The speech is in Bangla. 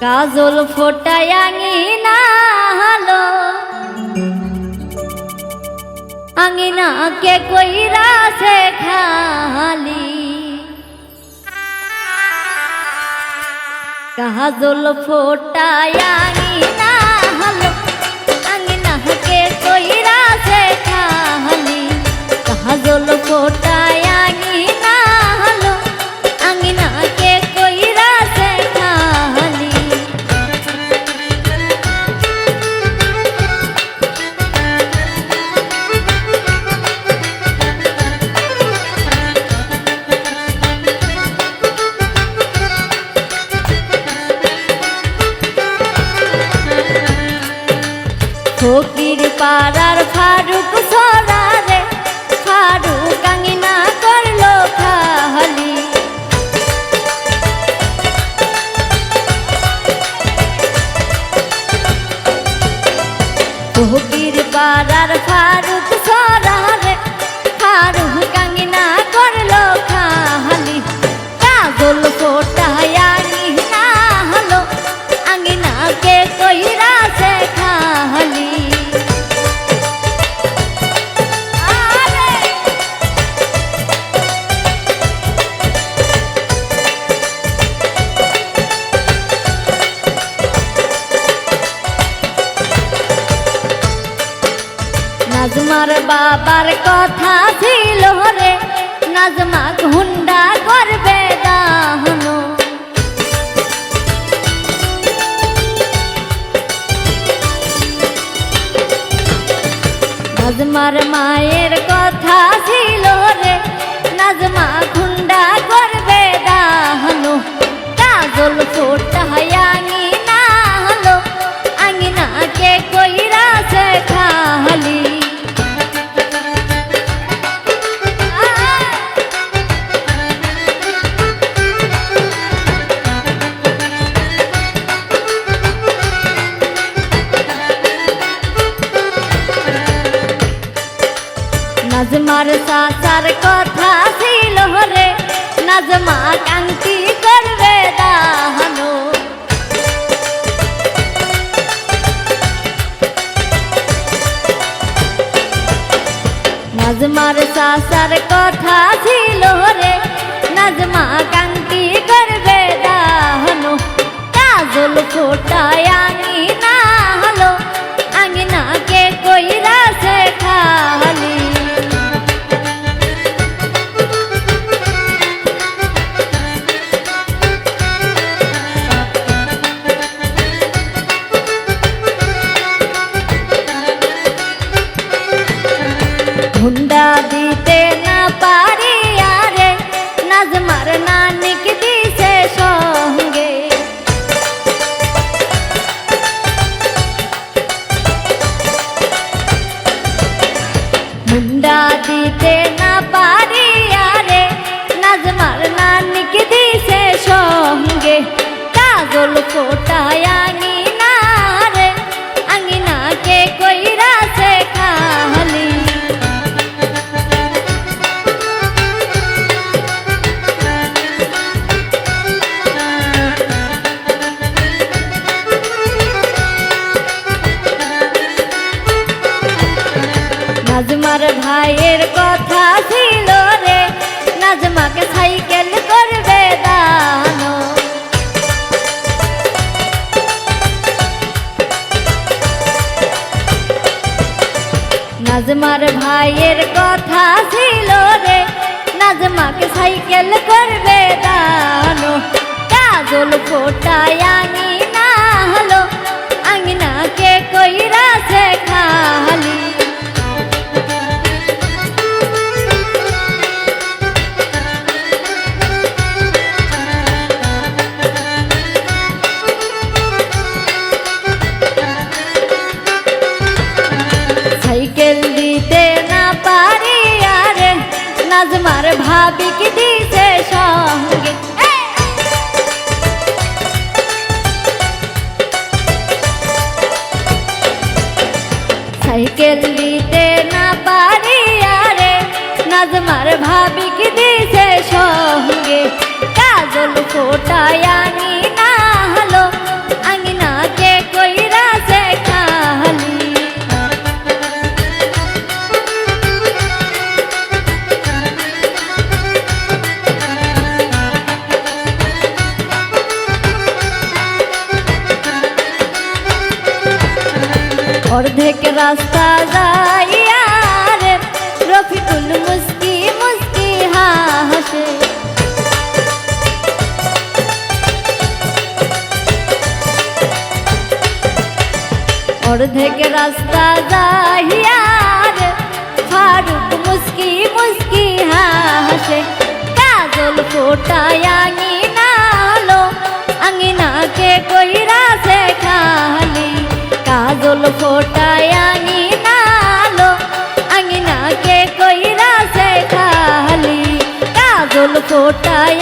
কাজল ফোটায় আঙিনা হলো আঙিনা কে কইরা সে খালি কাজল ফোটায় আঙিনা হলো আঙিনা কে কইরা সে খালি কাজল ফোটায় আঙিনা হলো আঙিনা কে কইরা সে খালি ফকির পাড়ার ফারুক সরারে ফারুক আঙিনা করলো খালি ফকির পাড়ার ফারুক সরারে ফারুক আঙিনা করলো খালি কাজল ফোটায় আঙিনা হলো আঙিনা কে কইরা সে খালি নাজমার বাবার কথা ছিল রে নাজমা হুন্ডা করবে দাহনো নাজমার মায়ের কথা ছিল রে নাজমা হুন্ডা করবে দাহনো কাজল ফোটায় আঙিনা হলো আঙিনা কে কইরা সে খালি নাজমার সাসার কথা ছিল রে নাজমা কান্তি করবে দাহনো নাজমার সাসার কথা ছিল রে নাজমা কান্তি করবে দাহনো কাজল ফোটায় আঙিনা হলো আঙিনা কে কইরা সে খালি হুন্ডা দিতে না পারি আরে নাজমার নানিক দিছে সঙ্গে হুন্ডা দিতে না পারি আরে নাজমার নানিক দিছে সঙ্গে কাজল ফোটায় আঙিনা রে আঙিনা কে কইরা সে খালি নাজমার ভাইয়ের কথা ছিল রে নাজমাকে সাইকেল করবে দানো নাজমার ভাইয়ের কথা ছিল রে নাজমাকে সাইকেল করবে দানো কাজল ফোটায় আঙিনা হলো আঙিনা কে কইরা সে খালি সাইকেল দিতে না পারি আরে নাজমার ভাবি কি দিছে সঙ্গে সাইকেল দিতে না পারি আরে নাজমার ভাবি কি দিছে সঙ্গে কাজল ফোটায় আঙিনা হলো অর্ধেক রাস্তা যাইয়া রে রফিকুল মুস্কি মুস্কি হাসে। অর্ধেক রাস্তা যাইয়া রে ফারুক মুস্কি মুস্কি হাসে। কাজল ফোটায় আঙিনালো আঙিনাকে কইরাছে খালি। কাজল ফোটায় আঙিনালো আঙিনাকে কইরাছে খালি। কাজল ফোটায়